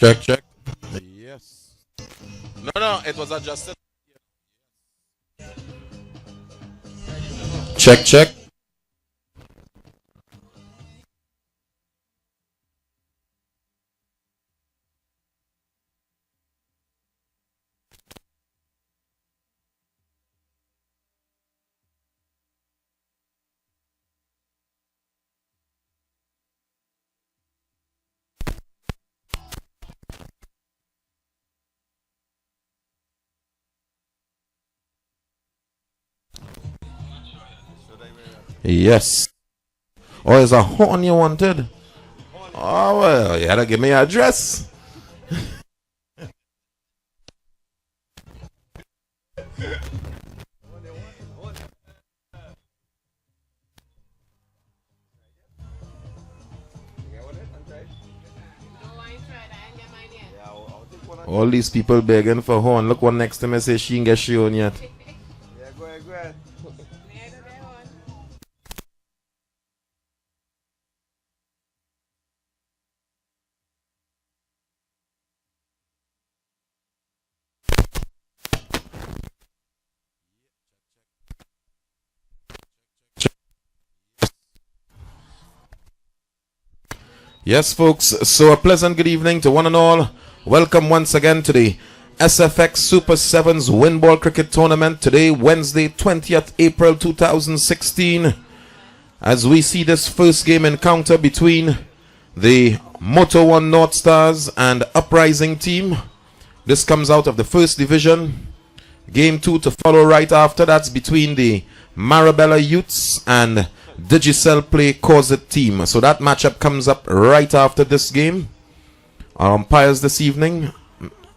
Check, check. Yes. No, it was adjusted. Check, check. Yes. Oh, it's a horn you wanted? Oh, well, you gotta give me your address. All these people begging for horn. Look one next to me say she ain't get she on yet. Yeah, go ahead. Yes, folks. So a pleasant good evening to one and all. Welcome once again to the SFX Super 7s Winball Cricket Tournament. Today, Wednesday, 20th April 2016. As we see this first game encounter between the Moto 1 North Stars and Uprising team. This comes out of the first division. Game 2 to follow right after. That's between the Marabella Youths and Digicel Play Corset team. So that matchup comes up right after this game. Our umpires this evening,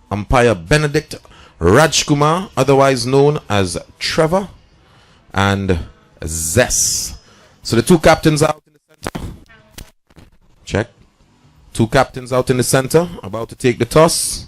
umpire Benedict Rajkumar, otherwise known as Trevor, and Zess. So the two captains out in the center. Check. Two captains out in the center, about to take the toss.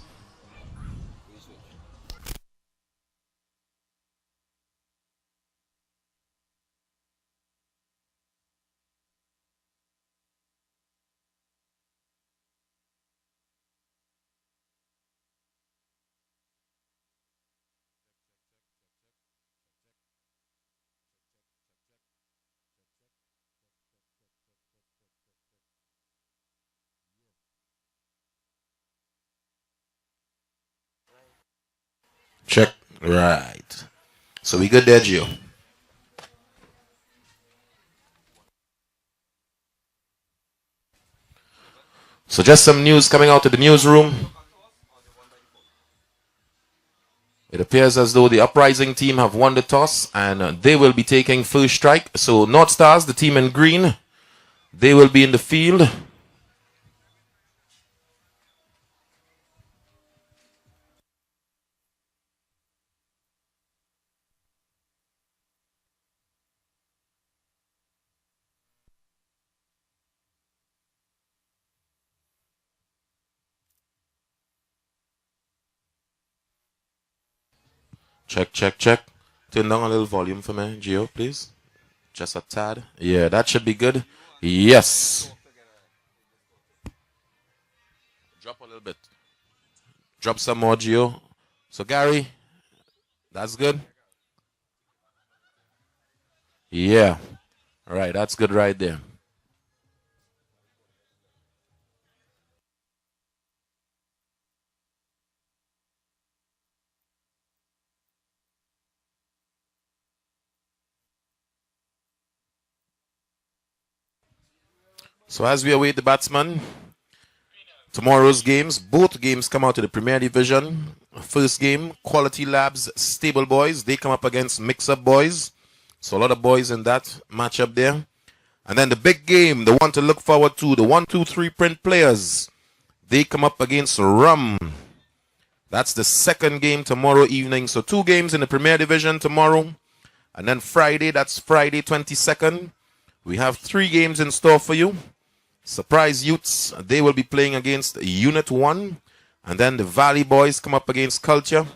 Check. Right. So we good there, Gio. So just some news coming out of the newsroom. It appears as though the Uprising team have won the toss and they will be taking first strike. So North Stars, the team in green, they will be in the field. Check, check, check. Turn down a little volume for me, Gio, please. Just a tad. Yeah, that should be good. Yes. Drop a little bit. Drop some more, Gio. So, Gary, that's good. Yeah. All right, that's good right there. So, as we await the batsman, tomorrow's games, both games come out of the Premier Division. First game, Quality Labs Stable Boys. They come up against Mix Up Boys. So a lot of boys in that matchup there. And then the big game, the one to look forward to, the 1-2-3 print players. They come up against Rum. That's the second game tomorrow evening. So 2 games in the Premier Division tomorrow. And then Friday, that's Friday 22nd. We have 3 games in store for you. Surprise Youths, they will be playing against Unit 1. And then the Valley Boys come up against Culture.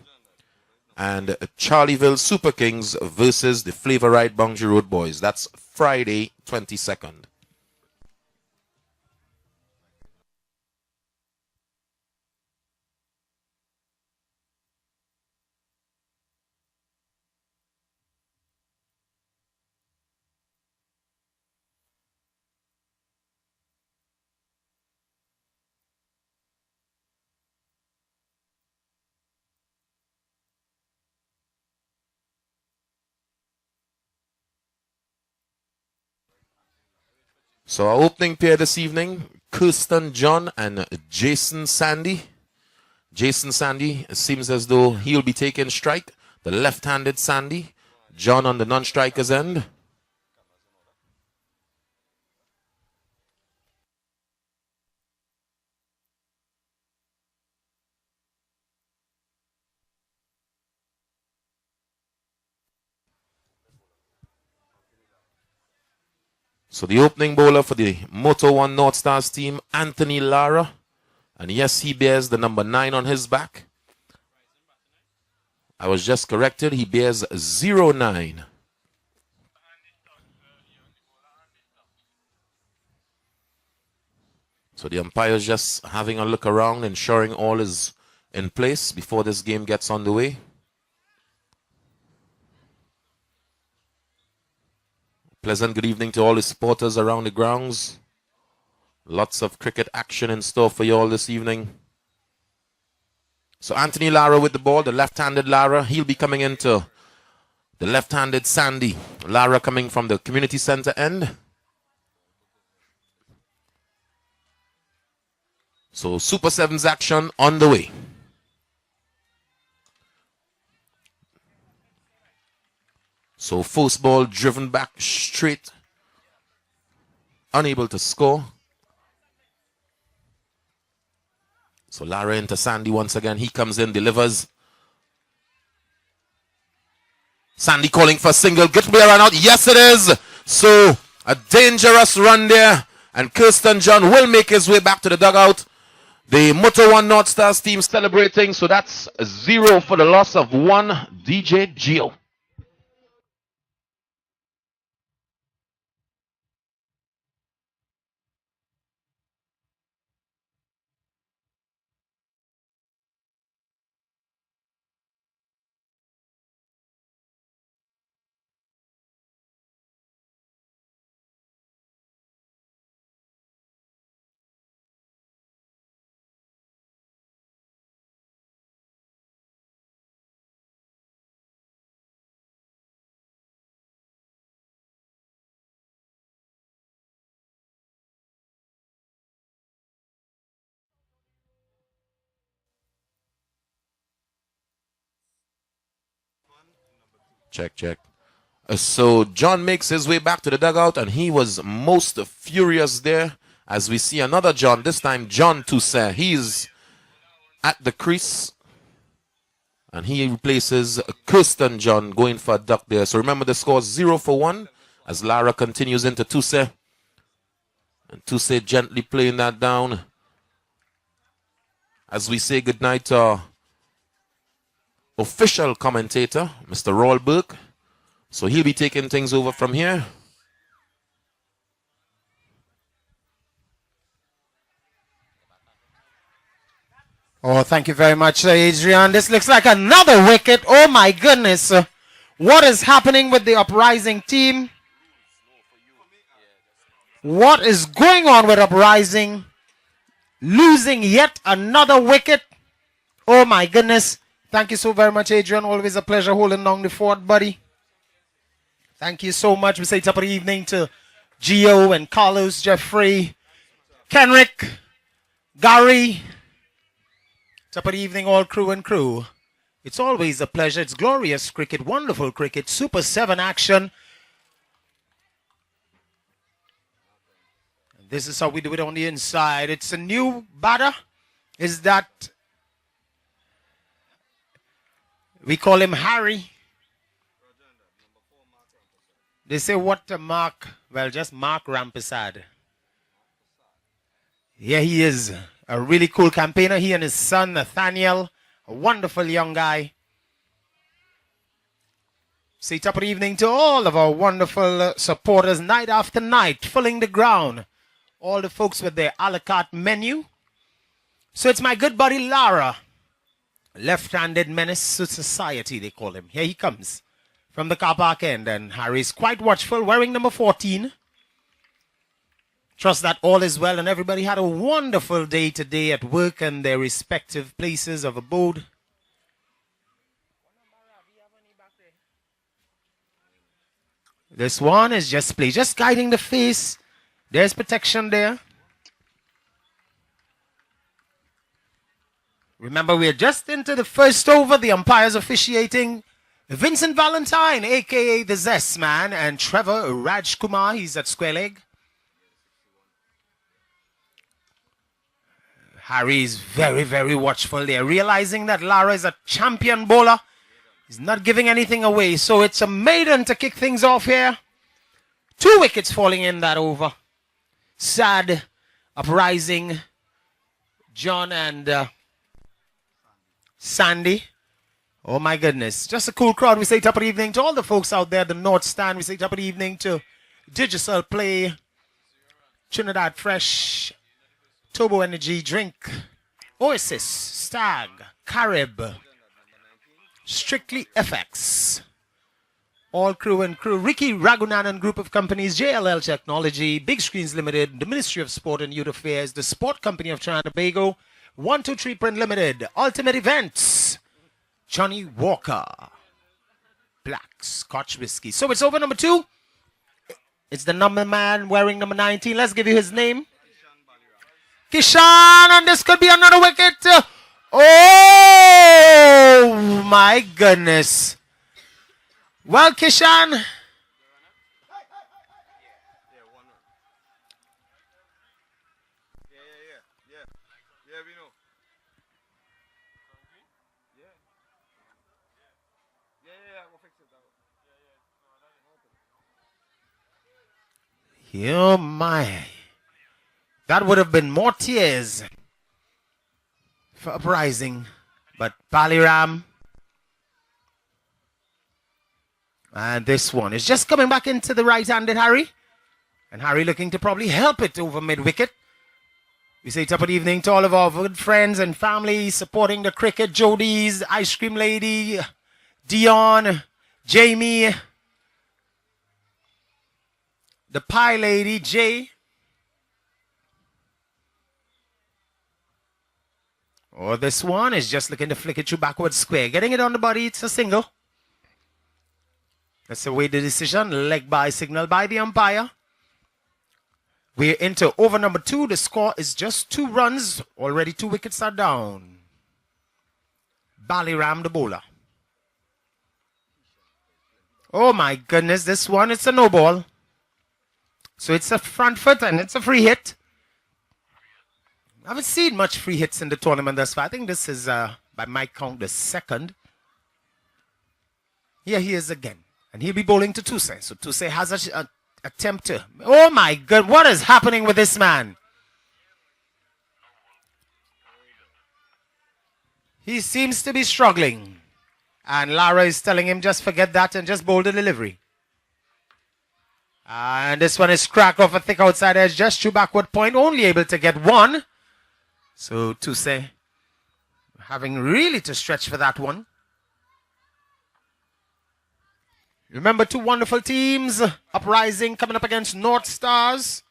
And Charlieville Super Kings versus the Flavor Ride Boundary Road Boys. That's Friday 22nd. So our opening pair this evening, Kirsten John and Jason Sandy. Jason Sandy, it seems as though he'll be taking strike. The left-handed Sandy. John on the non-striker's end. So the opening bowler for the Moto 1 North Stars team, Anthony Lara. And yes, he bears the number 9 on his back. I was just corrected. He bears 09. So the umpire's just having a look around, ensuring all is in place before this game gets underway. Pleasant good evening to all the supporters around the grounds. Lots of cricket action in store for you all this evening. So Anthony Lara with the ball, the left-handed Lara. He'll be coming into the left-handed Sandy. Lara coming from the community center end. So Super 7's action on the way. So first ball driven back straight. Unable to score. So Lara into Sandy once again. He comes in, delivers. Sandy calling for a single. Get me a run out. Yes, it is. So a dangerous run there. And Kirsten John will make his way back to the dugout. The Moto 1 North Stars team celebrating. So that's 0 for the loss of 1 DJ Gio. Check, check. So John makes his way back to the dugout, and he was most furious there as we see another John, this time John Toussaint. He's at the crease, and he replaces Kirsten John going for a duck there. So remember the score 0 for 1 as Lara continues into Toussaint. And Toussaint gently playing that down as we say goodnight to our official commentator, Mr. Roll Burke. So he'll be taking things over from here. Oh, thank you very much, Adrian. This looks like another wicket. Oh, my goodness. What is happening with the Uprising team? What is going on with Uprising? Losing yet another wicket. Oh, my goodness. Thank you so very much, Adrian. Always a pleasure holding down the fort, buddy. Thank you so much. We say top of the evening to Gio and Carlos, Jeffrey, Kenrick, Gary. Top of the evening, all crew and crew. It's always a pleasure. It's glorious cricket, wonderful cricket, Super 7 action. And this is how we do it on the inside. It's a new batter. Is that we call him Harry. They say what to Mark, well, just Mark Rampersad. Yeah, he is a really cool campaigner. He and his son, Nathaniel, a wonderful young guy. Say top of the evening to all of our wonderful supporters, night after night, filling the ground. All the folks with their a la carte menu. So it's my good buddy Lara, left-handed menace to society, they call him. Here he comes from the car park end, and Harry's quite watchful, wearing number 14. Trust that all is well and everybody had a wonderful day today at work and their respective places of abode. This one is just play, just guiding the face. There's protection there. Remember, we're just into the first over. The umpires officiating Vincent Valentine, a.k.a. the Zest Man, and Trevor Rajkumar. He's at square leg. Harry's very, very watchful there, realizing that Lara is a champion bowler. He's not giving anything away, so it's a maiden to kick things off here. 2 wickets falling in that over. Sad, Uprising, John and Sandy. Oh my goodness. Just a cool crowd. We say top of the evening to all the folks out there at the North Stand. We say top of the evening to Digital Play, Trinidad Fresh, Turbo Energy Drink, Oasis, Stag, Carib, Strictly FX, All Crew and Crew, Ricky Ragunanan Group of Companies, JLL Technology, Big Screens Limited, the Ministry of Sport and Youth Affairs, the Sport Company of Trinidad and Tobago, 123 Print Limited, Ultimate Events, Johnny Walker, Black Scotch Whiskey. So it's over number 2. It's the number man wearing number 19. Let's give you his name. Kishan, and this could be another wicket. Oh my goodness. Well, Kishan. Oh my. That would have been more tears for Uprising. But Baliram. And this one is just coming back into the right-handed Harry. And Harry looking to probably help it over mid-wicket. We say top of the evening to all of our good friends and family supporting the cricket. Jodie's, Ice Cream Lady, Dion, Jamie, the Pie Lady, Jay. Or this one is just looking to flick it through backward square. Getting it on the body, it's a single. That's away the decision. Leg by signal by the umpire. We're into over number 2. The score is just 2 runs. Already 2 wickets are down. Baliram the bowler. Oh my goodness, this one, it's a no ball. So it's a front foot and it's a free hit. I haven't seen much free hits in the tournament thus far. I think this is, by my count, the second. Here he is again. And he'll be bowling to Tuse. So Tuse has an attempt to... Oh my God, what is happening with this man? He seems to be struggling. And Lara is telling him just forget that and just bowl the delivery. And this one is cracked off a thick outside edge, just through backward point, only able to get 1. So Tuse having really to stretch for that one. Remember, 2 wonderful teams, Uprising coming up against North Stars.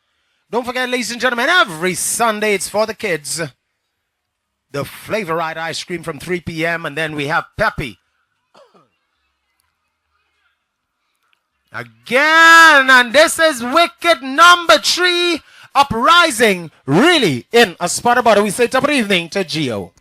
Don't forget, ladies and gentlemen, every Sunday it's for the kids. The Flavor Ride ice cream from 3 p.m. And then we have Peppy. Again, and this is wicket number 3. Uprising really in a spot about it. We say top of the evening to Gio.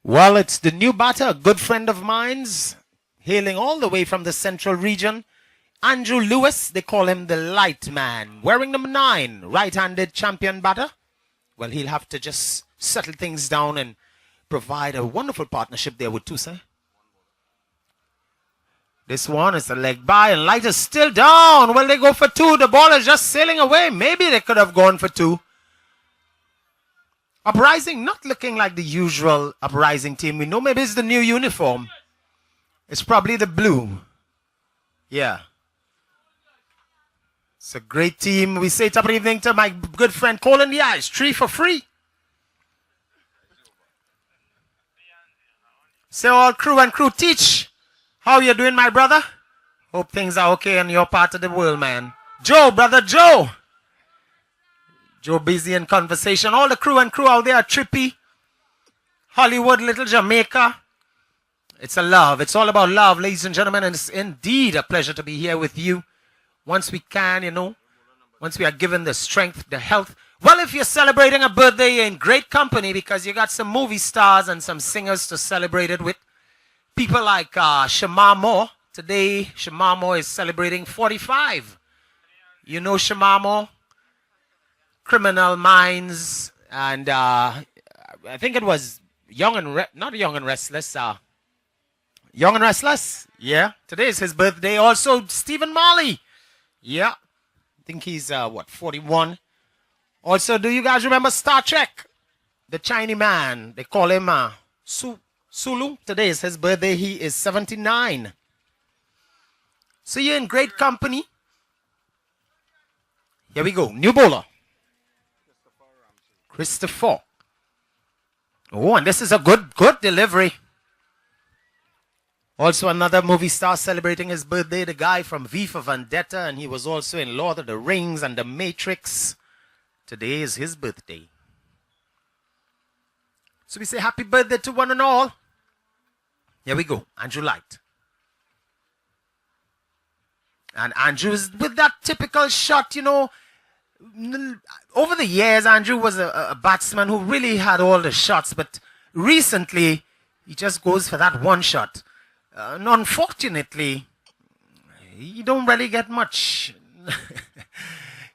Well, it's the new batter, a good friend of mine's, hailing all the way from the central region. Andrew Lewis, they call him the light man, wearing number 9, right-handed champion batter. Well, he'll have to just settle things down and provide a wonderful partnership there with Tuse. This one is a leg by, and light is still down. Will they go for two? The ball is just sailing away. Maybe they could have gone for two. Uprising not looking like the usual Uprising team we know. Maybe it's the new uniform. It's probably the blue. Yeah. It's a great team. We say top of the evening to my good friend Cole in the Eyes. 3 for free. Say all crew and crew teach. How you doing, my brother? Hope things are okay in your part of the world, man. Joe, brother Joe. Joe busy in conversation. All the crew and crew out there, Trippy, Hollywood, Little Jamaica. It's a love. It's all about love, ladies and gentlemen. And it's indeed a pleasure to be here with you. Once we can, you know, once we are given the strength, the health. Well, if you're celebrating a birthday, you're in great company because you got some movie stars and some singers to celebrate it with. People like Shamar Moore. Today, Shamar Moore is celebrating 45. You know Shamar Moore? Criminal Minds, and I think it was Young and Restless. Young and Restless, yeah. Today is his birthday. Also, Stephen Marley, yeah. I think he's 41. Also, do you guys remember Star Trek? The Chinese man, they call him Sulu. Today is his birthday. He is 79. So you're in great company. Here we go. New bowler. Christopher. Oh, and this is a good delivery. Also another movie star celebrating his birthday, the guy from V for Vendetta, and he was also in Lord of the Rings and The Matrix. Today is his birthday. So we say happy birthday to one and all. Here we go, Andrew Light. And Andrew is with that typical shot, you know. Over the years, Andrew was a batsman who really had all the shots, but recently, he just goes for that one shot. And unfortunately, you don't really get much.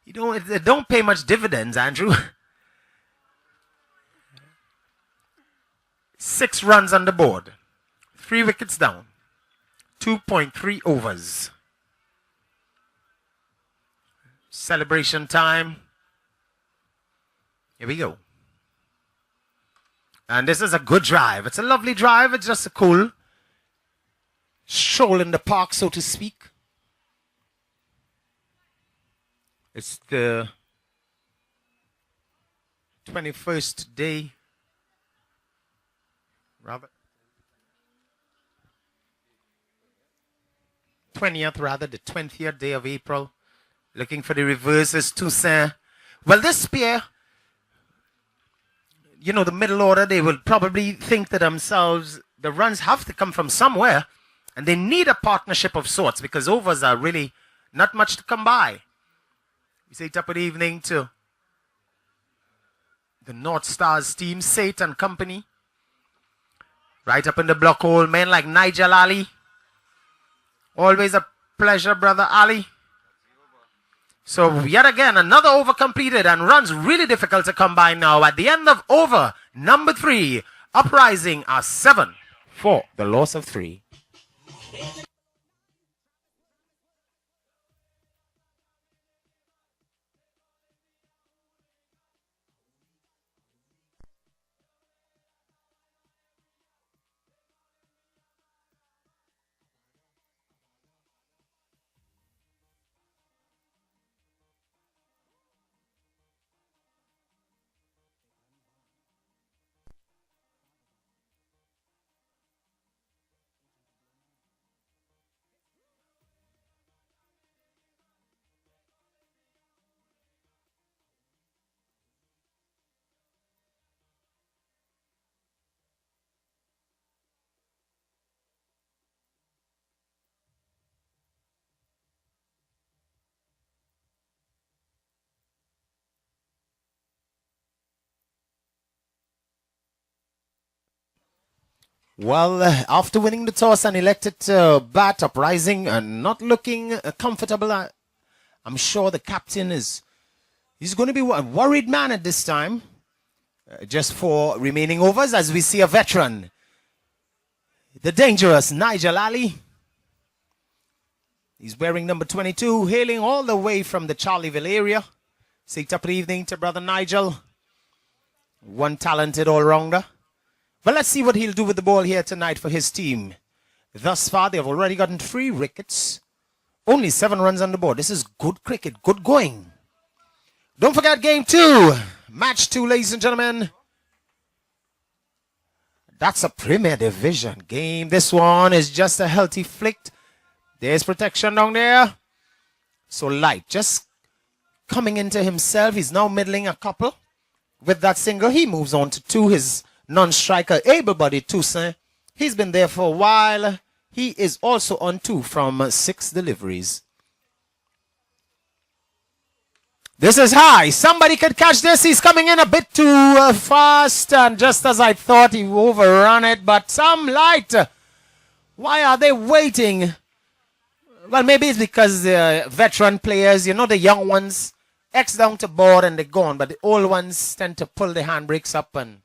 It don't pay much dividends, Andrew. 6 runs on the board. 3 wickets down. 2.3 overs. Celebration time. Here we go. And this is a good drive. It's a lovely drive. It's just a cool stroll in the park, so to speak. It's the 21st day. Rather. 20th, rather. The 20th day of April. Looking for the reverses, Toussaint. Well, this pair, you know, the middle order, they will probably think to themselves, the runs have to come from somewhere, and they need a partnership of sorts, because overs are really not much to come by. We say top of the evening to the North Stars team, Sate and company. Right up in the block hole, men like Nigel Ali. Always a pleasure, brother Ali. So yet again, another over completed, and runs really difficult to come by now. At the end of over number 3, Uprising are 7 for the loss of 3. Well, after winning the toss and elected to bat, Uprising and not looking comfortable, I'm sure the captain he's going to be a worried man at this time. Just for remaining overs, as we see a veteran, the dangerous Nigel Ali. He's wearing number 22, hailing all the way from the Charlieville area. Say top of the evening to Brother Nigel. One talented all-rounder. But let's see what he'll do with the ball here tonight for his team. Thus far, they've already gotten 3 wickets. Only 7 runs on the board. This is good cricket, good going. Don't forget game 2. Match 2, ladies and gentlemen. That's a Premier Division game. This one is just a healthy flick. There's protection down there. So Light just coming into himself. He's now middling a couple. With that single, he moves on to 2. His non-striker, able-bodied Toussaint. He's been there for a while. He is also on 2 from 6 deliveries. This is high. Somebody could catch this. He's coming in a bit too fast. And just as I thought, he overrun it. But some Light. Why are they waiting? Well, maybe it's because the veteran players, you know, the young ones, X down to board and they're gone. But the old ones tend to pull the handbrakes up and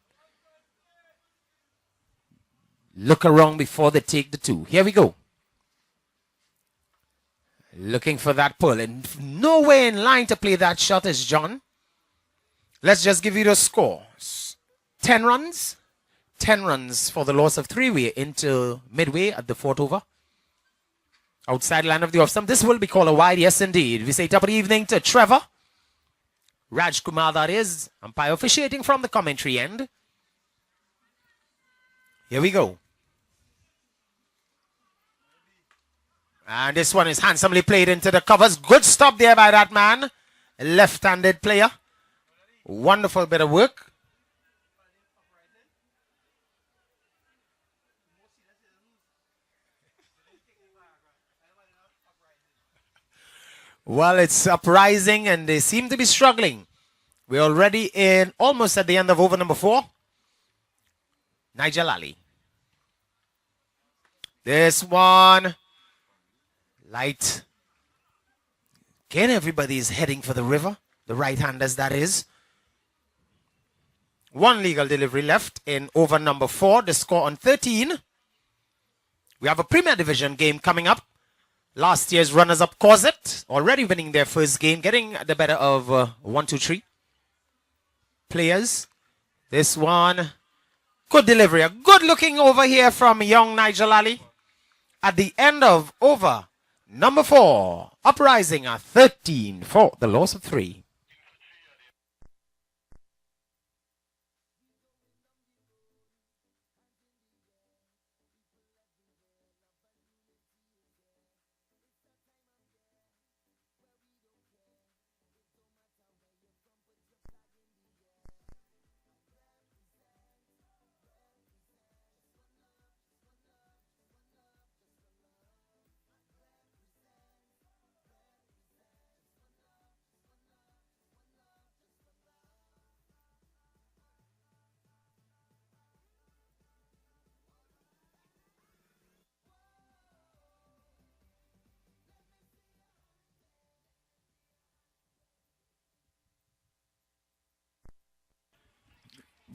look around before they take the 2. Here we go. Looking for that pull. And nowhere in line to play that shot is John. Let's just give you the score. 10 runs. 10 runs for the loss of 3. We're into midway at the 4th over. Outside line of the off stump. This will be called a wide. Yes, indeed. We say top of the evening to Trevor. Raj Kumar, that is. Umpire officiating from the commentary end. Here we go. And this one is handsomely played into the covers. Good stop there by that man. Left-handed player. Wonderful bit of work. Well, it's uprising and they seem to be struggling. We're already in almost at the end of over number 4. Nigel Ali. This one. Light. Again, everybody is heading for the river. The right-handers, that is. 1 legal delivery left in over number 4. The score on 13. We have a Premier Division game coming up. Last year's runners-up Corset already winning their first game, getting the better of 1, 2, 3 players. This one, good delivery. A good looking over here from young Nigel Ali. At the end of over number 4, Uprising a 13 for the loss of 3.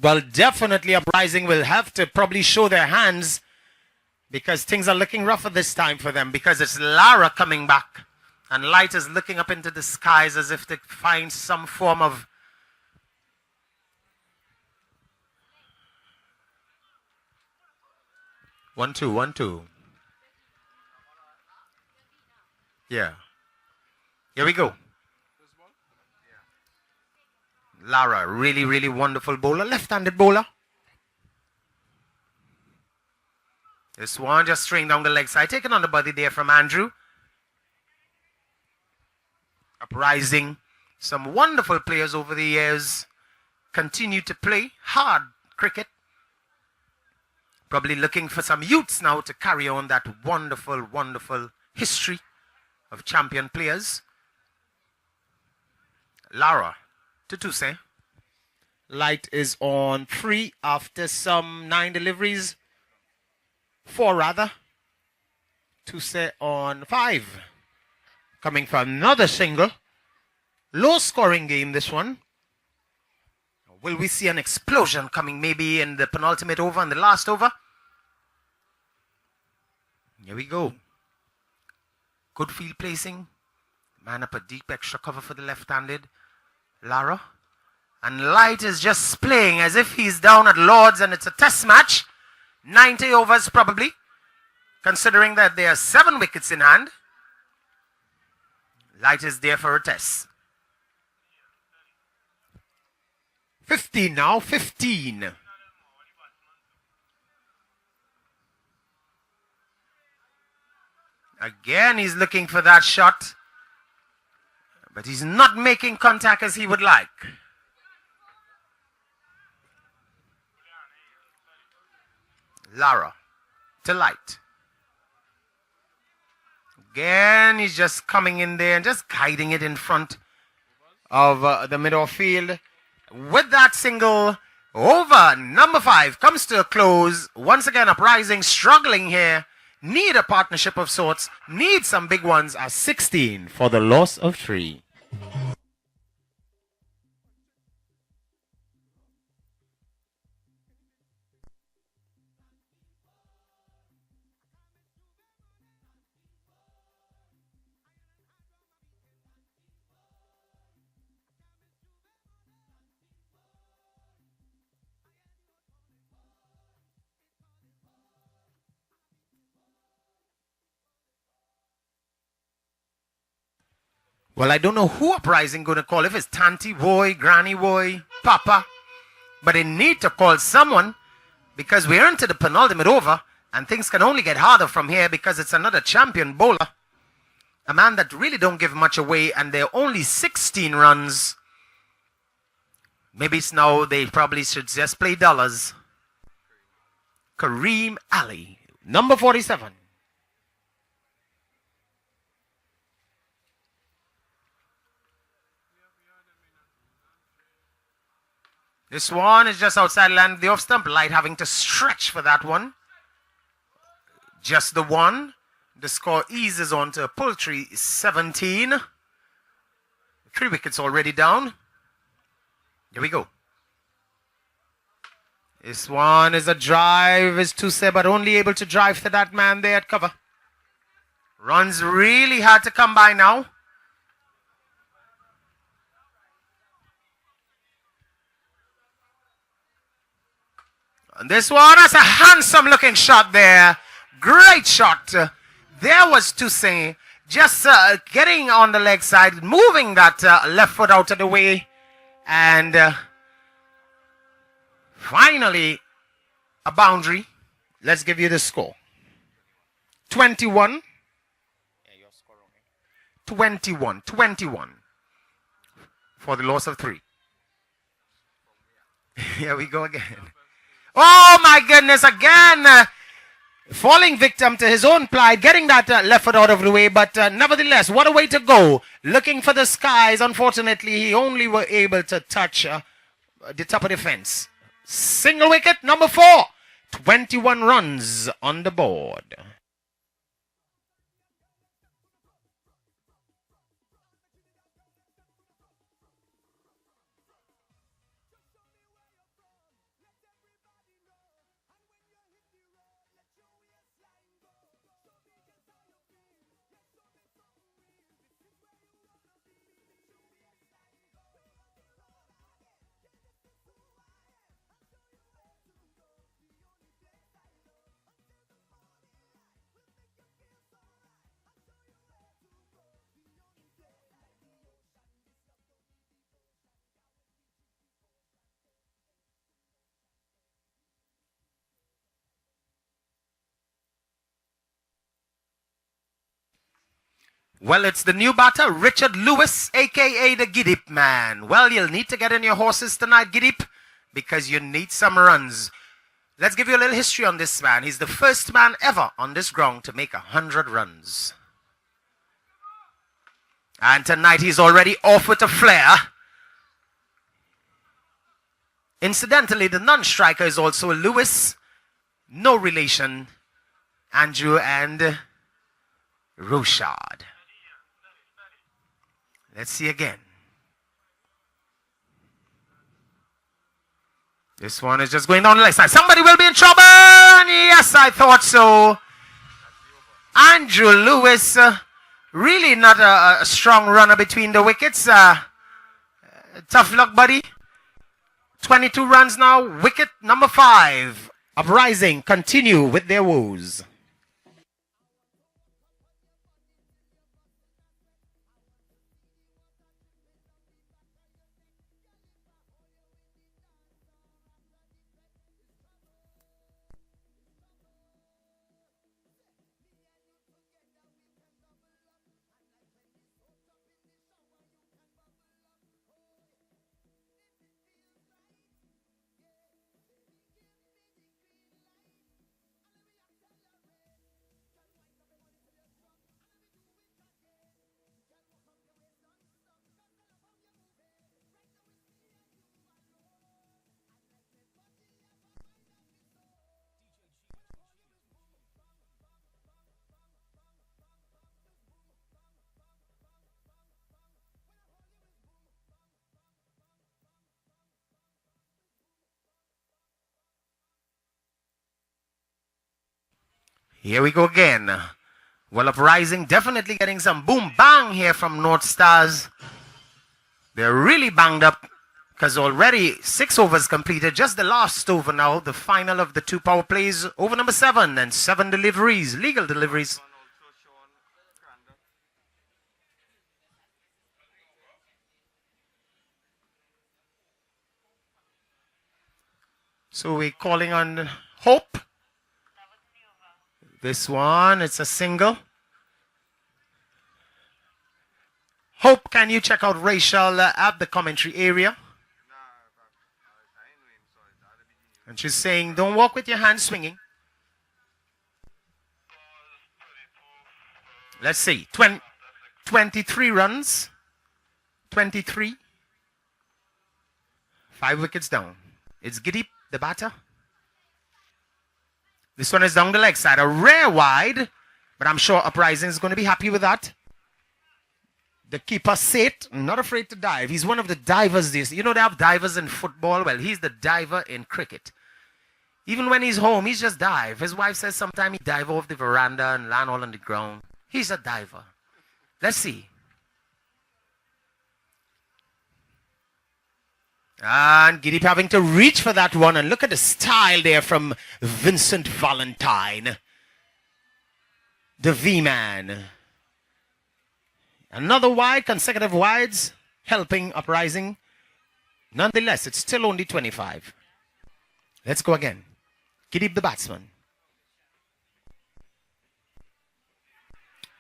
Well, definitely Uprising will have to probably show their hands because things are looking rougher this time for them because it's Lara coming back and Light is looking up into the skies as if to find some form of One, two. Yeah. Here we go. Lara, really, really wonderful bowler. Left-handed bowler. This one just straight down the leg side. Taken on the body there from Andrew. Uprising. Some wonderful players over the years. Continue to play hard cricket. Probably looking for some youths now to carry on that wonderful, wonderful history of champion players. Lara. To Toussaint. Light is on 3 after some 9 deliveries. 4 rather. Toussaint on 5. Coming for another single. Low scoring game this one. Will we see an explosion coming maybe in the penultimate over and the last over? Here we go. Good field placing. Man up a deep extra cover for the left-handed Lara. And Light is just playing as if he's down at Lord's and it's a test match. 90 overs probably, considering that there are 7 wickets in hand. Light is there for a test. 15 now, 15. Again, he's looking for that shot, but he's not making contact as he would like. Lara to Light. Again, he's just coming in there and just guiding it in front of the middle field. With that single, over number 5 comes to a close. Once again, Uprising struggling here. Need a partnership of sorts. Need some big ones at 16 for the loss of 3. Well, I don't know who Uprising going to call. If it's Tanty boy, Granny boy, Papa. But they need to call someone because we're into the penultimate over and things can only get harder from here because it's another champion bowler. A man that really don't give much away and they're only 16 runs. Maybe it's now they probably should just play dollars. Kareem Ali, number 47. This one is just outside land of the off stump. Light having to stretch for that one. Just the one. The score eases on to Poultry 17. 3 wickets already down. Here we go. This one is a drive, is to say, but only able to drive to that man there at cover. Runs really hard to come by now. And this one, that's a handsome looking shot there. Great shot. There was Toussaint just getting on the leg side, moving that left foot out of the way. And finally, a boundary. Let's give you the score. 21. 21 for the loss of 3. Here we go again. Oh my goodness, again falling victim to his own pride, getting that left foot out of the way, but nevertheless, what a way to go. Looking for the skies. Unfortunately, he only were able to touch the top of the fence. Single wicket, number 4. 21 runs on the board. Well, it's the new batter, Richard Lewis, a.k.a. the Giddip Man. Well, you'll need to get in your horses tonight, Giddip, because you need some runs. Let's give you a little history on this man. He's the first man ever on this ground to make 100 runs. And tonight he's already off with a flare. Incidentally, the non-striker is also Lewis. No relation. Andrew and Rochard. Let's see again. This one is just going down the leg side. Somebody will be in trouble. Yes, I thought so. Andrew Lewis Really not a strong runner between the wickets. Tough luck, buddy. 22 runs now. Wicket number 5. Uprising continue with their woes. Here we go again. Well, Uprising definitely getting some boom bang here from North Stars. They're really banged up because already 6 overs completed. Just the last over now, the final of the 2 power plays. Over number 7 and 7 deliveries, legal deliveries. So we're calling on Hope. This one, it's a single. Hope, can you check out Rachel at the commentary area? And she's saying, don't walk with your hands swinging. Let's see, 23 runs. 23. 5 wickets down. It's Giddy, the batter. This one is down the leg side. A rare wide, but I'm sure Uprising is going to be happy with that. The keeper Seth, not afraid to dive. He's one of the divers. You know they have divers in football? Well, he's the diver in cricket. Even when he's home, he's just dive. His wife says sometimes he dive off the veranda and land all on the ground. He's a diver. Let's see. And Giddy having to reach for that one. And look at the style there from Vincent Valentine. The V-Man. Another wide, consecutive wides, helping Uprising. Nonetheless, it's still only 25. Let's go again. Giddy the batsman.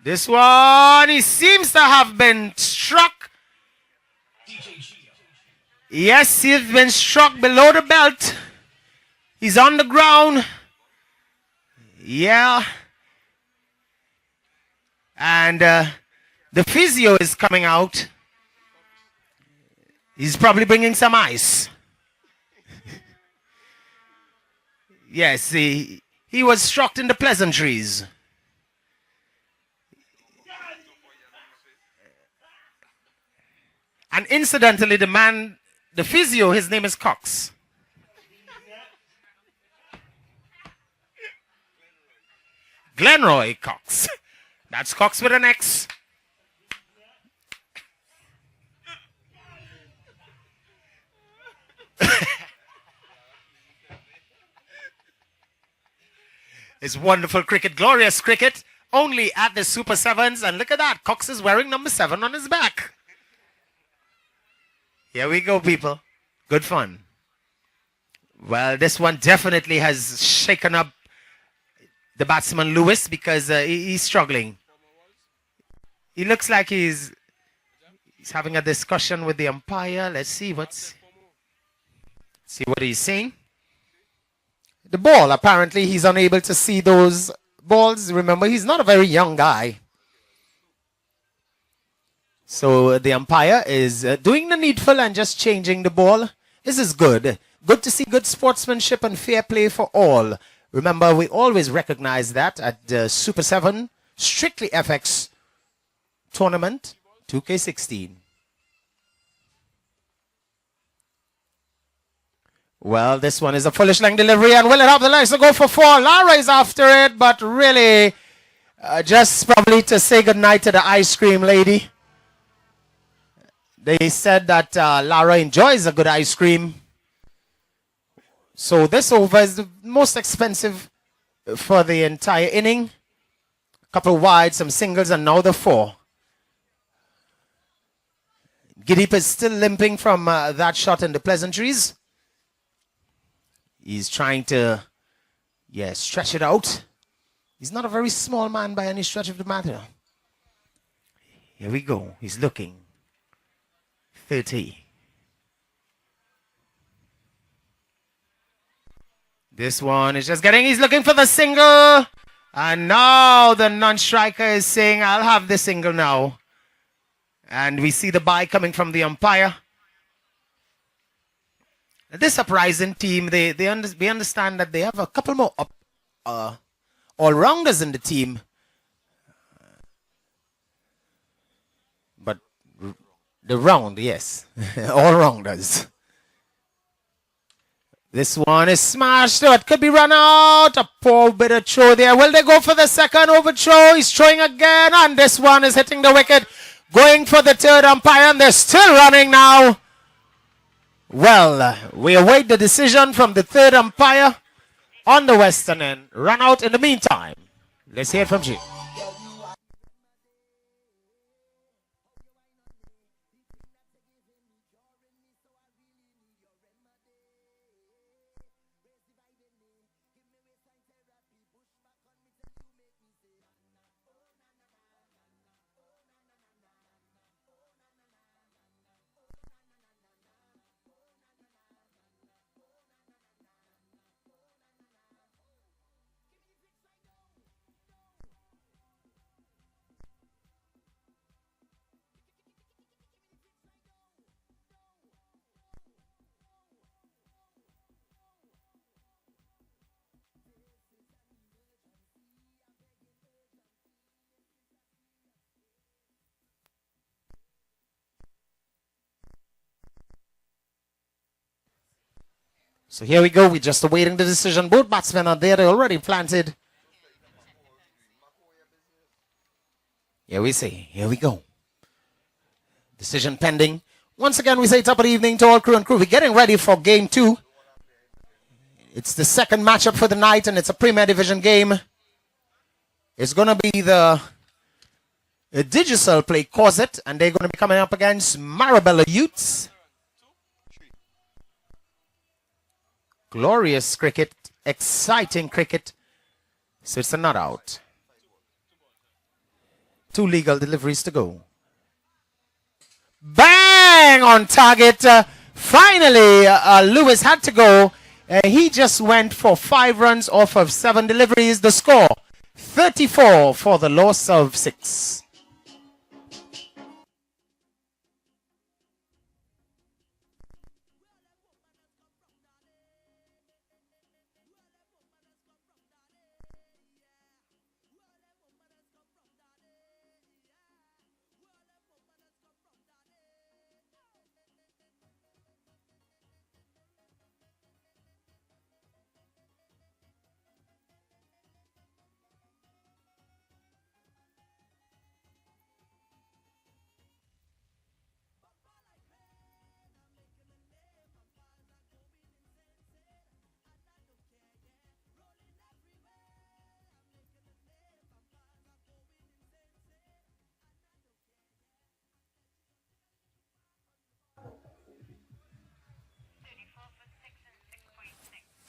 This one, he seems to have been struck. Yes, he's been struck below the belt. He's on the ground. Yeah. And the physio is coming out. He's probably bringing some ice. Yes, he was struck in the pleasantries. And incidentally, the physio, his name is Cox. Glenroy Cox. That's Cox with an X. It's wonderful cricket, glorious cricket, only at the Super Sevens. And look at that, Cox is wearing number 7 on his back. Here we go, people. Good fun. Well, this one definitely has shaken up the batsman Lewis because he's struggling. He looks like he's having a discussion with the umpire. Let's see what he's saying. The ball, apparently he's unable to see those balls. Remember, he's not a very young guy. So the umpire is doing the needful and just changing the ball. This is good. Good to see good sportsmanship and fair play for all. Remember, we always recognize that at the Super 7 Strictly FX tournament 2K16. Well, this one is a foolish length delivery, and will it have the legs to go for 4? Lara is after it, but really Just probably to say goodnight to the ice cream lady. They said that Lara enjoys a good ice cream. So this over is the most expensive for the entire inning. A couple wide, some singles, and now the 4. Gideep is still limping from that shot in the pleasantries. He's trying to, stretch it out. He's not a very small man by any stretch of the matter. Here we go. He's looking. 30. This one is just he's looking for the single. And now the non-striker is saying, I'll have the single now. And we see the bye coming from the umpire. This uprising team, we understand that they have a couple more all-rounders in the team. But the round, yes. All-rounders. This one is smashed. It could be run out. A poor bit of throw there. Will they go for the second overthrow? He's throwing again. And this one is hitting the wicket. Going for the third umpire. And they're still running now. Well, we await the decision from the third umpire on the western end. Run out in the meantime. Let's hear it from Jim. So here we go. We're just awaiting the decision. Both batsmen are there. They're already planted. Here we see. Here we go. Decision pending. Once again, we say top of the evening to all crew and crew. We're getting ready for game 2. It's the second matchup for the night, and it's a Premier Division game. It's going to be the Digital play Corset, and they're going to be coming up against Marabella Utes. Glorious cricket, exciting cricket. So it's a not out. 2 legal deliveries to go. Bang on target. Finally, Lewis had to go. He just went for 5 runs off of 7 deliveries. The score, 34 for the loss of 6.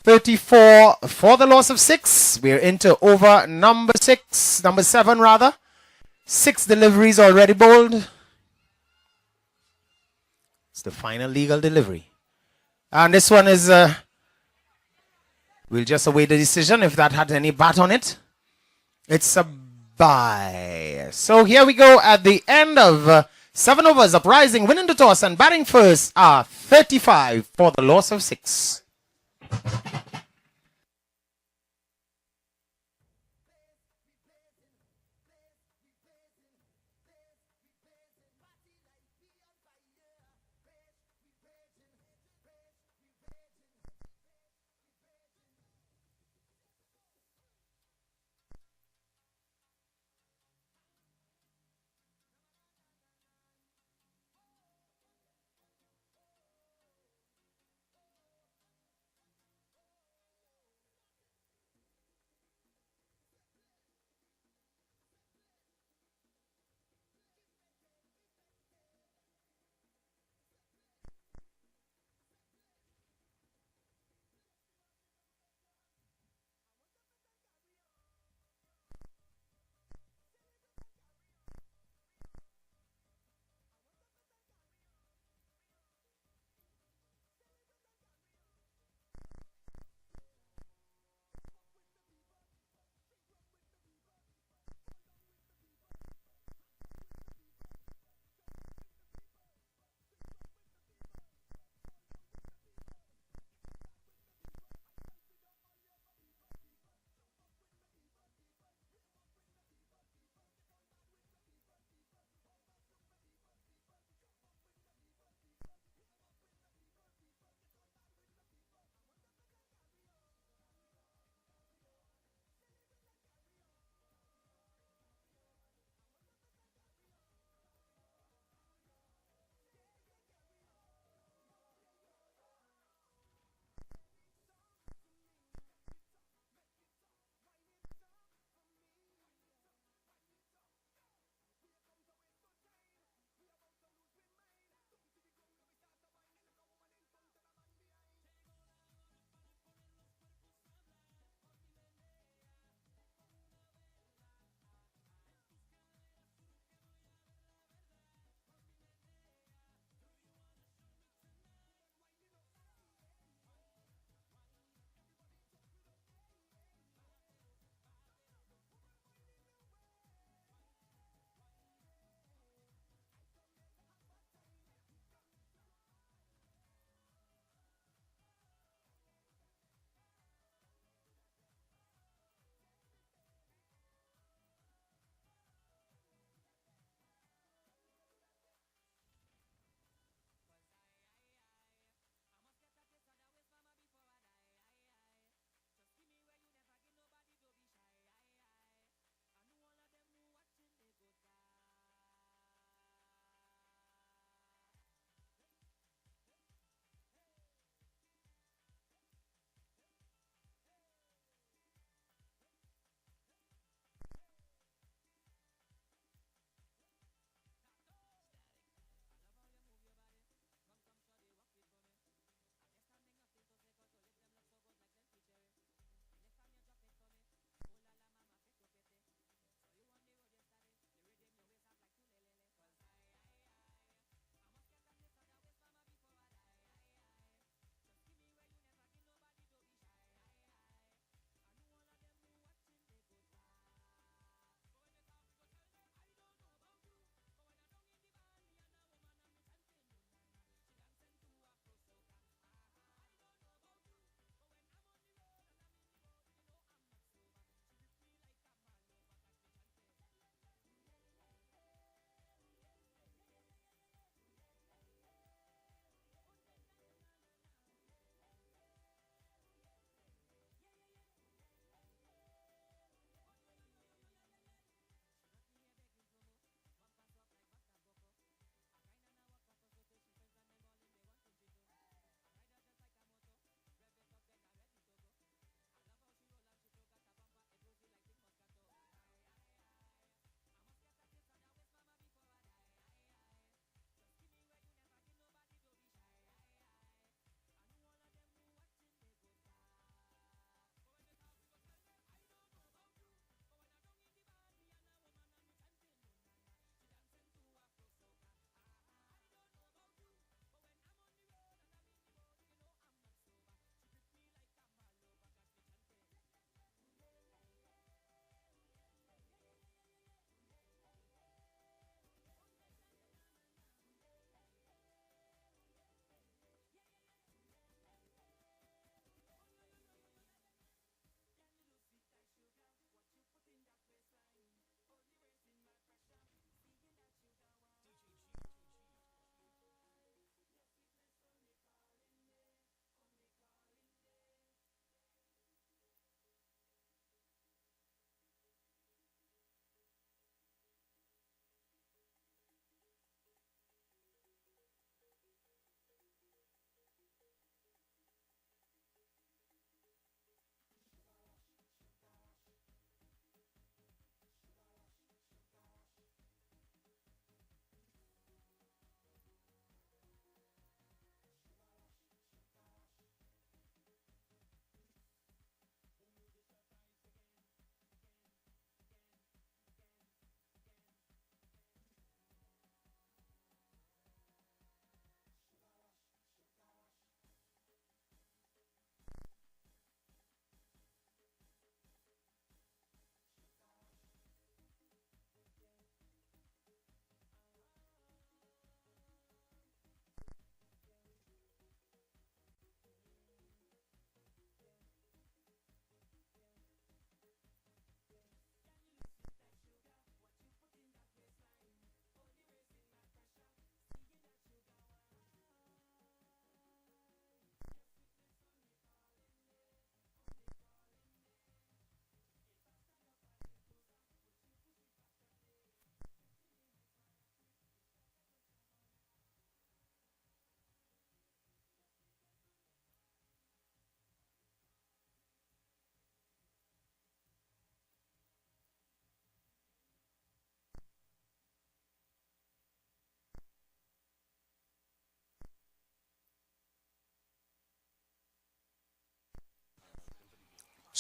$34 for the loss of 6. We're into over number 7 rather. 6 deliveries already bowled. It's the final legal delivery. And this one is, we'll just await the decision if that had any bat on it. It's a bye. So here we go at the end of 7 overs. Uprising, winning the toss and batting first are 35 for the loss of 6.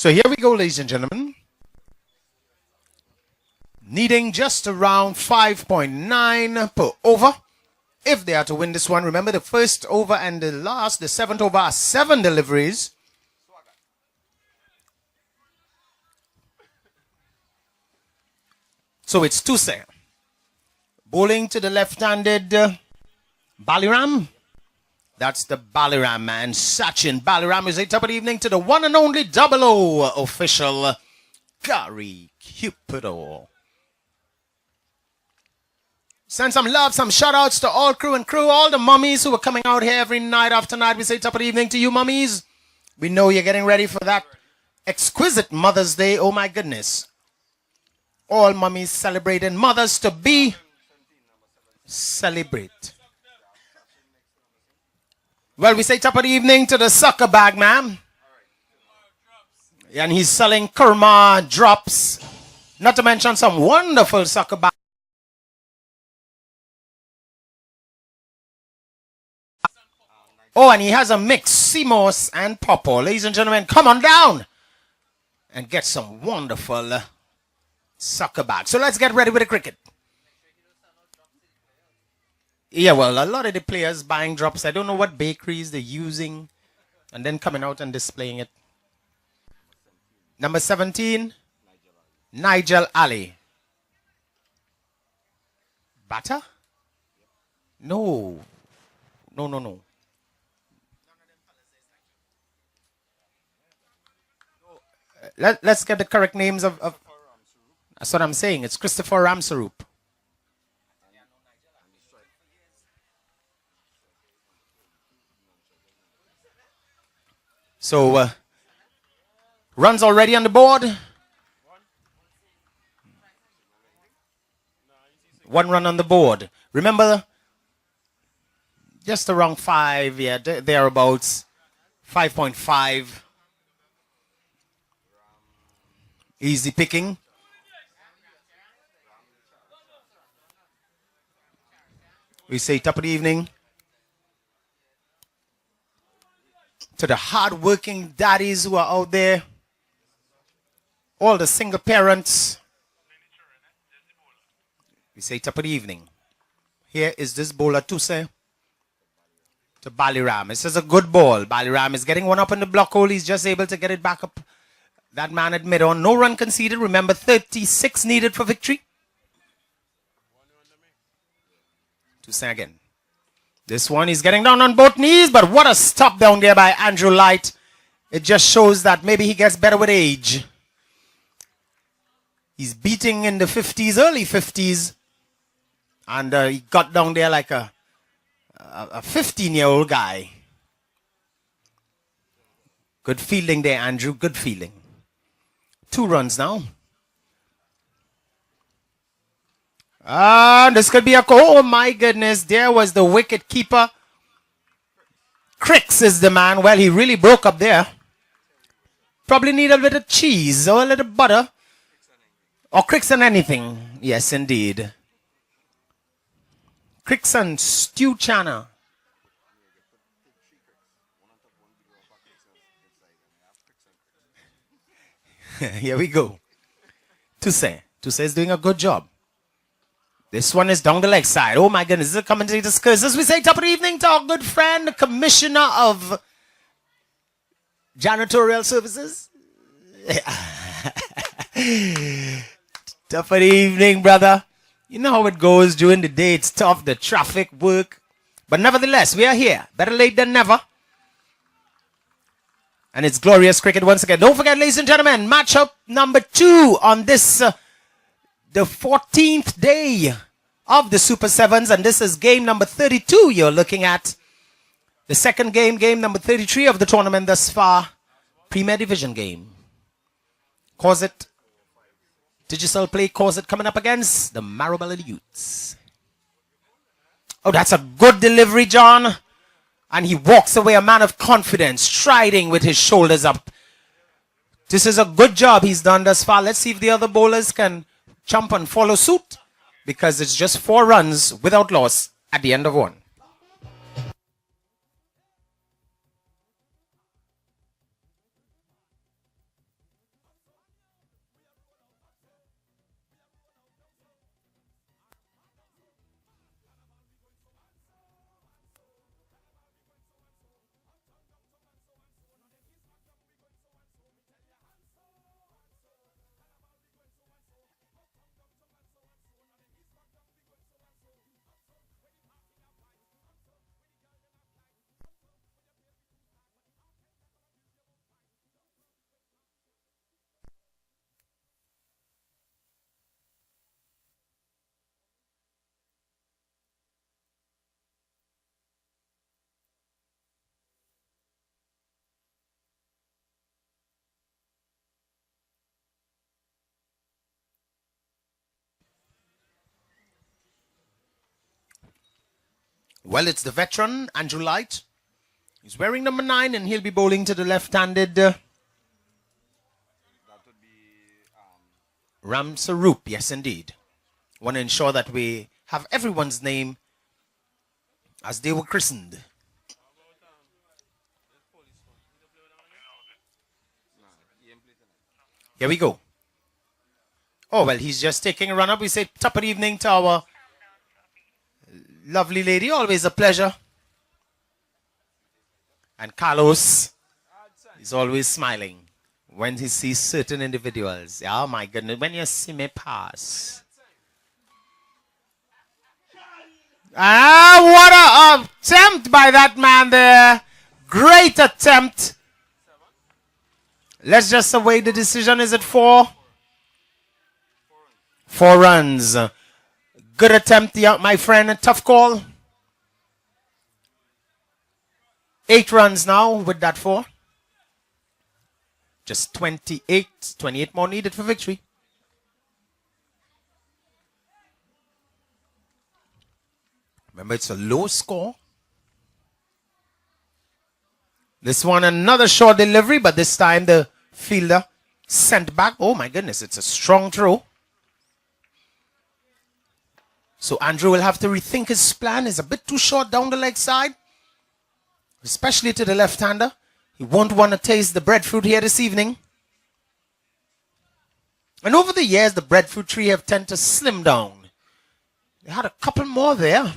So here we go, ladies and gentlemen. Needing just around 5.9 per over. If they are to win this one, remember the first over and the seventh over are 7 deliveries. So it's Tuse. Bowling to the left-handed Baliram. That's the Baliram man. Sachin Baliram is a top of the evening to the one and only 00 official Gary Cupido. Send some love, some shout outs to all crew and crew, all the mummies who are coming out here every night after night. We say top of the evening to you, mummies. We know you're getting ready for that exquisite Mother's Day. Oh my goodness. All mummies celebrating mothers to be. Celebrate. Well, we say top of the evening to the soccer bag man. And he's selling kurma drops. Not to mention some wonderful soccer bag. Oh, and he has a mix, Simos and Popo. Ladies and gentlemen, come on down and get some wonderful soccer bags. So let's get ready with the cricket. Yeah, well, a lot of the players buying drops. I don't know what bakeries they're using and then coming out and displaying it. Number 17, Nigel Ali. Batter? No. No. Let's get the correct names of that's what I'm saying. It's Christopher Ramsaroop. So, runs already on the board. 1 run on the board. Remember, just around 5, yeah, thereabouts. 5.5. Easy picking. We say top of the evening to the hard-working daddies who are out there. All the single parents. We say top of the evening. Here is this bowler Tuse to Baliram. This is a good ball. Baliram is getting one up in the block hole. He's just able to get it back up. That man at mid-on. No run conceded. Remember, 36 needed for victory. Tuse again. This one is getting down on both knees, but what a stop down there by Andrew Light. It just shows that maybe he gets better with age. He's beating in the 50s, early 50s. And he got down there like a 15-year-old guy. Good fielding there, Andrew. Good fielding. 2 runs now. This could be a... Oh, my goodness. There was the wicket keeper. Cricks is the man. Well, he really broke up there. Probably need a little bit of cheese or a little butter. Or cricks and anything. Yes, indeed. Cricks and stew chana. Here we go. Tuse is doing a good job. This one is down the leg side. Oh my goodness, this is a commentator's curse. As we say, top of the evening to our good friend, the Commissioner of Janitorial Services. Top of the evening, brother. You know how it goes during the day. It's tough, the traffic, work. But nevertheless, we are here. Better late than never. And it's glorious cricket once again. Don't forget, ladies and gentlemen, matchup number 2 on this, the 14th day of the Super Sevens. And this is game number 32 you're looking at. The second game, game number 33 of the tournament thus far. Premier Division game. Corset. Digital play Corset coming up against the Maribel Utes. Oh, that's a good delivery, John. And he walks away a man of confidence, striding with his shoulders up. This is a good job he's done thus far. Let's see if the other bowlers can jump and follow suit. Because it's just 4 runs without loss at the end of 1. Well, it's the veteran, Andrew Light. He's wearing number 9 and he'll be bowling to the left-handed That would be Ram Sarup. Yes, indeed. Want to ensure that we have everyone's name as they were christened. Here we go. Oh, well, he's just taking a run up. We say top of the evening to our lovely lady. Always a pleasure. And Carlos is always smiling when he sees certain individuals. Oh, my goodness. When you see me pass. What a attempt by that man there. Great attempt. Let's just await the decision. Is it 4? 4 runs. Good attempt, yeah, my friend. A tough call. 8 runs now with that 4. Just 28. 28 more needed for victory. Remember, it's a low score. This one, another short delivery, but this time the fielder sent back. Oh, my goodness, it's a strong throw. So Andrew will have to rethink his plan. It's a bit too short down the leg side, especially to the left-hander. He won't want to taste the breadfruit here this evening. And over the years, the breadfruit tree have tended to slim down. They had a couple more there.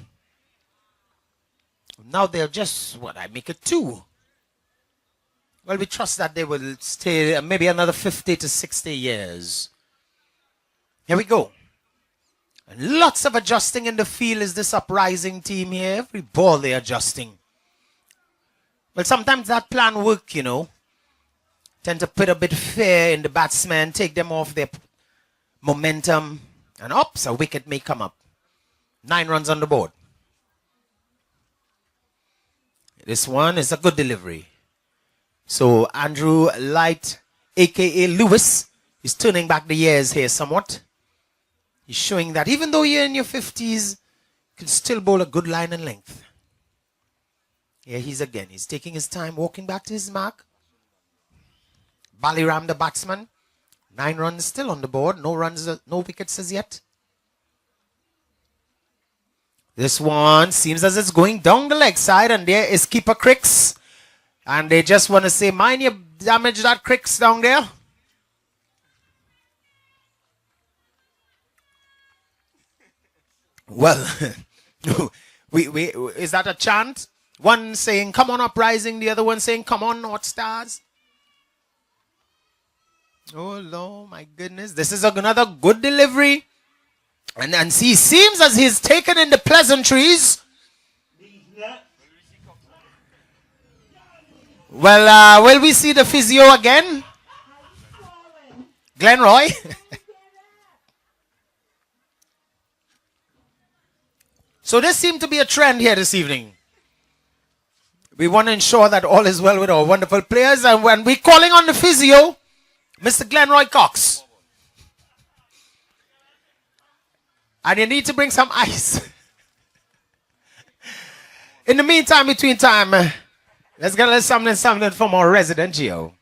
Now they're just, I make it 2. Well, we trust that they will stay maybe another 50 to 60 years. Here we go. And lots of adjusting in the field is this uprising team here. Every ball they're adjusting. Well, sometimes that plan work, you know. Tend to put a bit of fear in the batsmen, take them off their momentum. And a wicket may come up. 9 runs on the board. This one is a good delivery. So Andrew Light, a.k.a. Lewis, is turning back the years here somewhat. He's showing that even though you're in your 50s, you can still bowl a good line and length. Here he's again. He's taking his time, walking back to his mark. Baliram, the batsman. 9 runs still on the board. No runs, no wickets as yet. This one seems as it's going down the leg side, and there is keeper Cricks. And they just want to say, mind you damage that Cricks down there. Well, is that a chant? One saying, come on uprising, the other one saying, come on North Stars. Oh, Lord, my goodness. This is another good delivery. And he seems as he's taken in the pleasantries. Well, will we see the physio again? Glenroy? So there seemed to be a trend here this evening. We want to ensure that all is well with our wonderful players. And when we're calling on the physio, Mr. Glenroy Cox. And you need to bring some ice. In the meantime, between time, let's get a little something from our resident Geo.